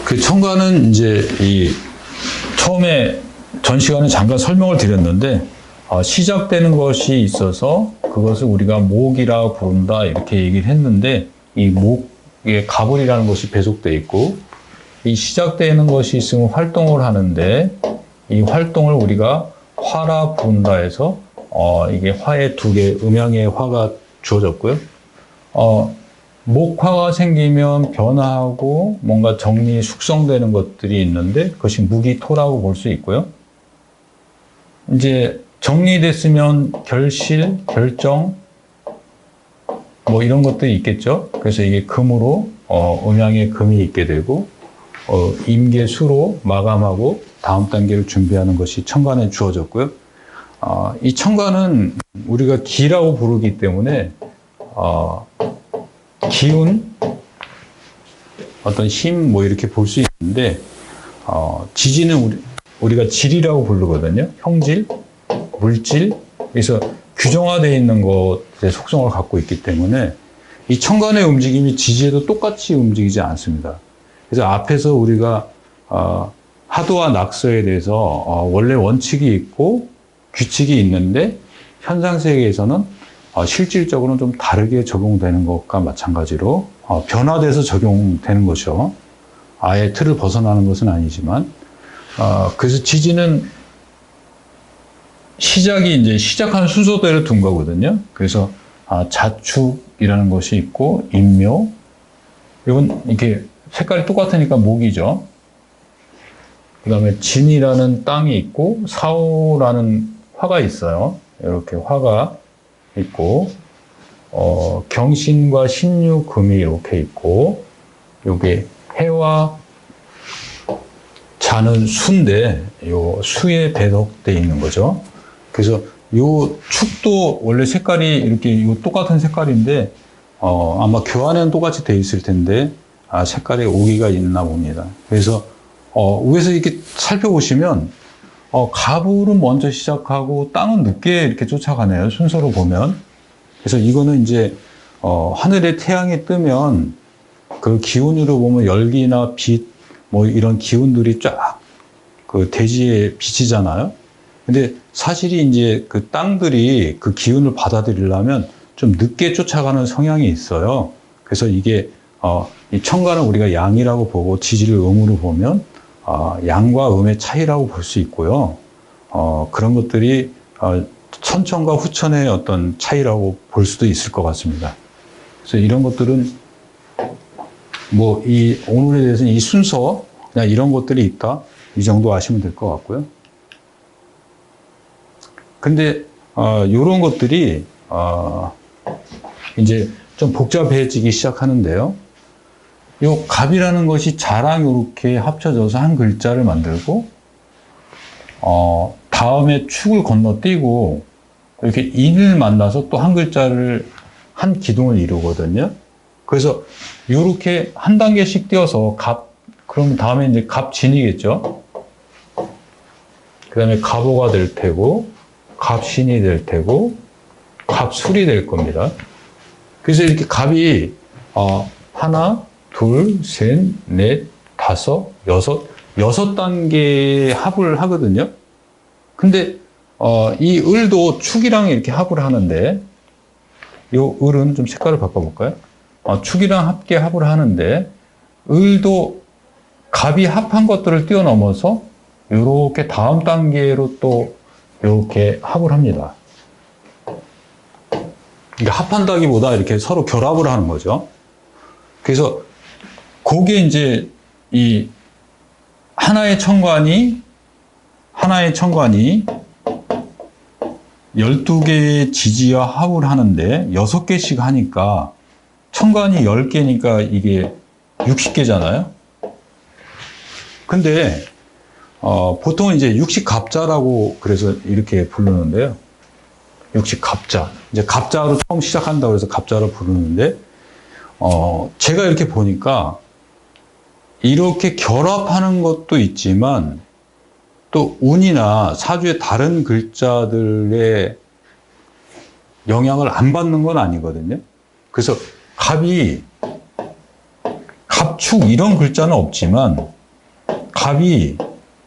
그 청가는 이제 처음에 전 시간에 잠깐 설명을 드렸는데, 시작되는 것이 있어서 그것을 우리가 목이라 부른다 이렇게 얘기를 했는데, 이 목에 가불이라는 것이 배속되어 있고, 이 시작되는 것이 있으면 활동을 하는데, 이 활동을 우리가 화라 부른다 해서 이게 화에 두 개, 음양의 화가 주어졌고요. 목화가 생기면 변화하고 뭔가 정리, 숙성되는 것들이 있는데 그것이 무기토라고 볼 수 있고요. 이제 정리됐으면 결실, 결정 뭐 이런 것들이 있겠죠. 그래서 이게 금으로 음양의 금이 있게 되고 임계수로 마감하고 다음 단계를 준비하는 것이 청간에 주어졌고요. 이 청간은 우리가 기라고 부르기 때문에 기운, 어떤 힘, 뭐 이렇게 볼 수 있는데, 지지는 우리가 질이라고 부르거든요. 형질, 물질. 그래서 규정화되어 있는 것의 속성을 갖고 있기 때문에 이 청간의 움직임이 지지에도 똑같이 움직이지 않습니다. 그래서 앞에서 우리가 하도와 낙서에 대해서 원래 원칙이 있고 규칙이 있는데 현상세계에서는 실질적으로는 좀 다르게 적용되는 것과 마찬가지로 변화돼서 적용되는 것이죠. 아예 틀을 벗어나는 것은 아니지만 그래서 지지는 시작이 이제 시작하는 순서대로 둔 거거든요. 그래서 자축이라는 것이 있고 인묘, 이건 이렇게 색깔이 똑같으니까 목이죠. 그 다음에 진이라는 땅이 있고 사오라는 화가 있어요. 이렇게 화가 있고 경신과 신유, 금이 이렇게 있고 요게 해와 자는 수인데 요 수에 배속되어 있는 거죠. 그래서 요 축도 원래 색깔이 이렇게 요 똑같은 색깔인데 아마 교환에는 똑같이 되어 있을 텐데 색깔에 오기가 있나 봅니다. 그래서 위에서 이렇게 살펴보시면 가불은 먼저 시작하고 땅은 늦게 이렇게 쫓아가네요. 순서로 보면. 그래서 이거는 이제 하늘에 태양이 뜨면 그 기운으로 보면 열기나 빛 뭐 이런 기운들이 쫙 그 대지에 비치잖아요. 근데 사실이 이제 그 땅들이 그 기운을 받아들이려면 좀 늦게 쫓아가는 성향이 있어요. 그래서 이게 이 청가는 우리가 양이라고 보고 지지를 음으로 보면 양과 음의 차이라고 볼 수 있고요. 그런 것들이 천천과 후천의 어떤 차이라고 볼 수도 있을 것 같습니다. 그래서 이런 것들은 뭐 이 오늘에 대해서는 이 순서 그냥 이런 것들이 있다 이 정도 아시면 될 것 같고요. 근데 이런 것들이 이제 좀 복잡해지기 시작하는데요. 요 갑이라는 것이 자랑 이렇게 합쳐져서 한 글자를 만들고 다음에 축을 건너뛰고 이렇게 인을 만나서 또 한 글자를 한 기둥을 이루거든요. 그래서 이렇게 한 단계씩 띄어서 갑, 그럼 다음에 이제 갑진이겠죠. 그 다음에 갑오가 될 테고 갑신이 될 테고 갑술이 될 겁니다. 그래서 이렇게 갑이 하나, 둘, 셋, 넷, 다섯, 여섯 단계 합을 하거든요. 근데 이 을도 축이랑 이렇게 합을 하는데 요 을은 좀 색깔을 바꿔볼까요? 축이랑 함께 합을 하는데 을도 갑이 합한 것들을 뛰어넘어서 이렇게 다음 단계로 또 이렇게 합을 합니다. 그러니까 합한다기보다 이렇게 서로 결합을 하는 거죠. 그래서 그게 이제 이 하나의 청관이 12개의 지지와 합을 하는데 6개씩 하니까 청관이 10개니까 이게 60개잖아요. 근데 보통은 이제 육식갑자라고 그래서 이렇게 부르는데요. 육식갑자. 이제 갑자로 처음 시작한다고 해서 갑자로 부르는데 제가 이렇게 보니까 이렇게 결합하는 것도 있지만 또 운이나 사주의 다른 글자들의 영향을 안 받는 건 아니거든요. 그래서 갑이 갑축 이런 글자는 없지만 갑이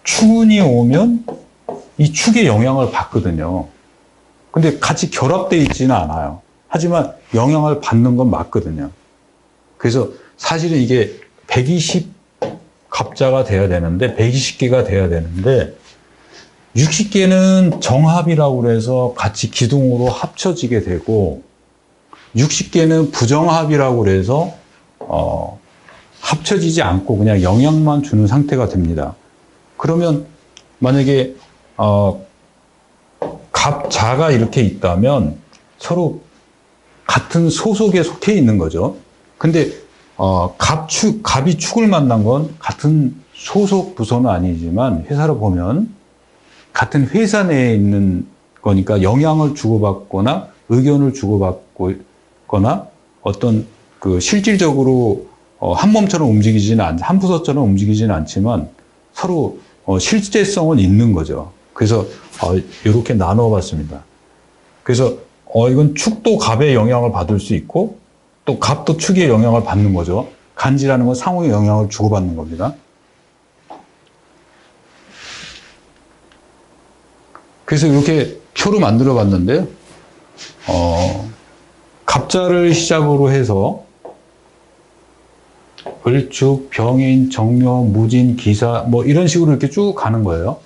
축운이 오면 이 축의 영향을 받거든요. 근데 같이 결합되어 있지는 않아요. 하지만 영향을 받는 건 맞거든요. 그래서 사실은 이게 120 갑자가 돼야 되는데 120개가 돼야 되는데 60개는 정합이라고 그래서 같이 기둥으로 합쳐지게 되고 60개는 부정합이라고 그래서 합쳐지지 않고 그냥 영향만 주는 상태가 됩니다. 그러면 만약에 갑자가 이렇게 있다면 서로 같은 소속에 속해 있는 거죠. 근데 갑이 축을 만난 건 같은 소속 부서는 아니지만 회사로 보면 같은 회사 내에 있는 거니까 영향을 주고받거나 의견을 주고받거나 어떤 그 실질적으로 한 몸처럼 한 부서처럼 움직이지는 않지만 서로 실제성은 있는 거죠. 그래서 이렇게 나눠 봤습니다. 그래서 이건 축도 갑의 영향을 받을 수 있고 또 갑도 축의 영향을 받는 거죠. 간지라는 건 상호의 영향을 주고받는 겁니다. 그래서 이렇게 표로 만들어 봤는데요. 갑자를 시작으로 해서 을축, 병인, 정묘, 무진, 기사 뭐 이런 식으로 이렇게 쭉 가는 거예요.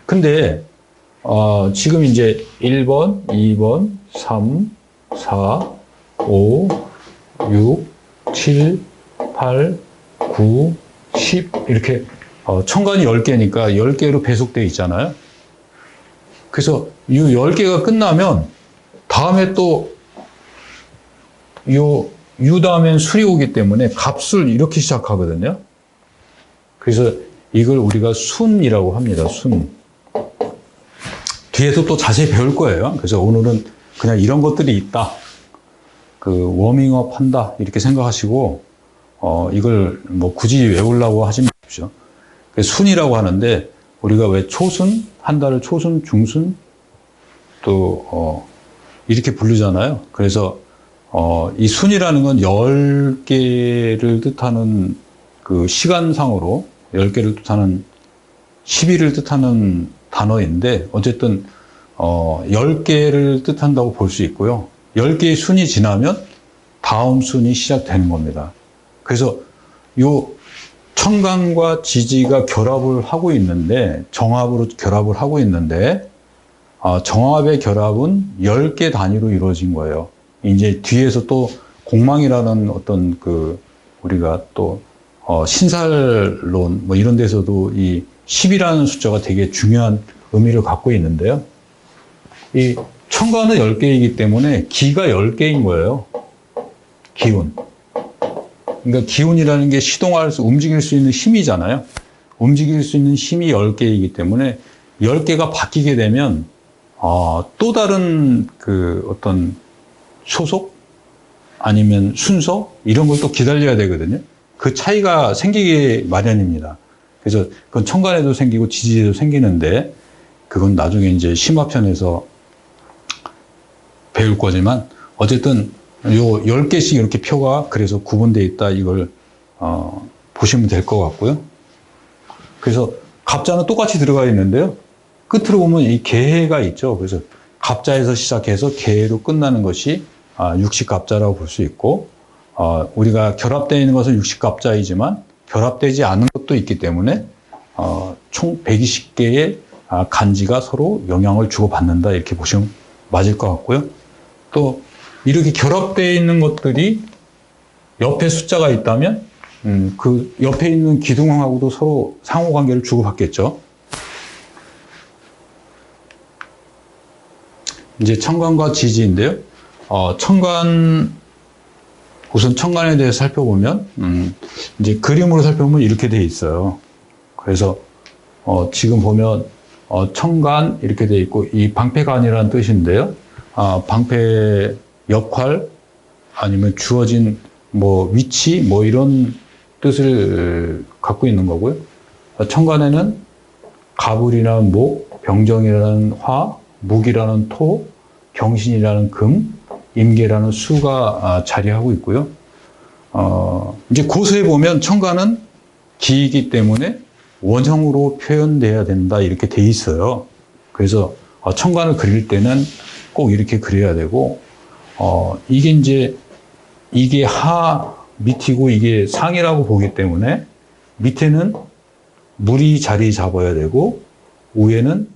근데 지금 이제 1번, 2번, 3, 4, 5, 6, 7, 8, 9, 10 이렇게 천간이 10개니까 10개로 배속되어 있잖아요. 그래서 이 10개가 끝나면 다음에 또 유 다음엔 술이 오기 때문에 갑술 이렇게 시작하거든요. 그래서 이걸 우리가 순이라고 합니다. 순. 뒤에서 또 자세히 배울 거예요. 그래서 오늘은 그냥 이런 것들이 있다. 그 워밍업 한다. 이렇게 생각하시고 이걸 뭐 굳이 외우려고 하지 마십시오. 순이라고 하는데 우리가 왜 초순, 한 달을 초순, 중순 또 이렇게 부르잖아요. 그래서 이 순이라는 건 10개를 뜻하는 그 시간상으로 10개를 뜻하는 10일을 뜻하는 단어인데 어쨌든 10개를 뜻한다고 볼 수 있고요. 10개의 순이 지나면 다음 순이 시작되는 겁니다. 그래서 요 천간과 지지가 결합을 하고 있는데 정합으로 결합을 하고 있는데 정합의 결합은 10개 단위로 이루어진 거예요. 이제 뒤에서 또 공망이라는 어떤 그 우리가 또 신살론 뭐 이런 데서도 이 10이라는 숫자가 되게 중요한 의미를 갖고 있는데요. 이 천간은 10개이기 때문에 기가 10개인 거예요. 기운. 그러니까 기운이라는 게 시동할 수, 움직일 수 있는 힘이잖아요. 움직일 수 있는 힘이 10개이기 때문에 10개가 바뀌게 되면 또 다른 그 어떤 소속 아니면 순서 이런 걸 또 기다려야 되거든요. 그 차이가 생기기 마련입니다. 그래서 그건 천간에도 생기고 지지에도 생기는데 그건 나중에 이제 심화편에서 배울 거지만 어쨌든 요 10개씩 이렇게 표가 그래서 구분되어 있다 이걸 보시면 될 것 같고요. 그래서 갑자는 똑같이 들어가 있는데요. 끝으로 보면 이 개해가 있죠. 그래서 갑자에서 시작해서 개해로 끝나는 것이 60갑자라고 볼 수 있고 우리가 결합되어 있는 것은 60갑자이지만 결합되지 않은 것도 있기 때문에 총 120개의 간지가 서로 영향을 주고받는다 이렇게 보시면 맞을 것 같고요. 또 이렇게 결합되어 있는 것들이 옆에 숫자가 있다면 그 옆에 있는 기둥하고도 서로 상호관계를 주고받겠죠. 이제 천간과 지지인데요. 우선 천간에 대해서 살펴보면 이제 그림으로 살펴보면 이렇게 되어 있어요. 그래서 지금 보면 천간 이렇게 되어 있고 이 방패간이라는 뜻인데요. 방패 역할 아니면 주어진 뭐 위치 뭐 이런 뜻을 갖고 있는 거고요. 천간에는 가불이라는 목, 병정이라는 화, 묵이라는 토, 경신이라는 금, 임계라는 수가 자리하고 있고요. 이제 고서에 보면 천간은 기이기 때문에 원형으로 표현돼야 된다 이렇게 돼 있어요. 그래서 천간을 그릴 때는 꼭 이렇게 그려야 되고, 이게 이제 이게 하 밑이고 이게 상이라고 보기 때문에 밑에는 물이 자리 잡아야 되고 위에는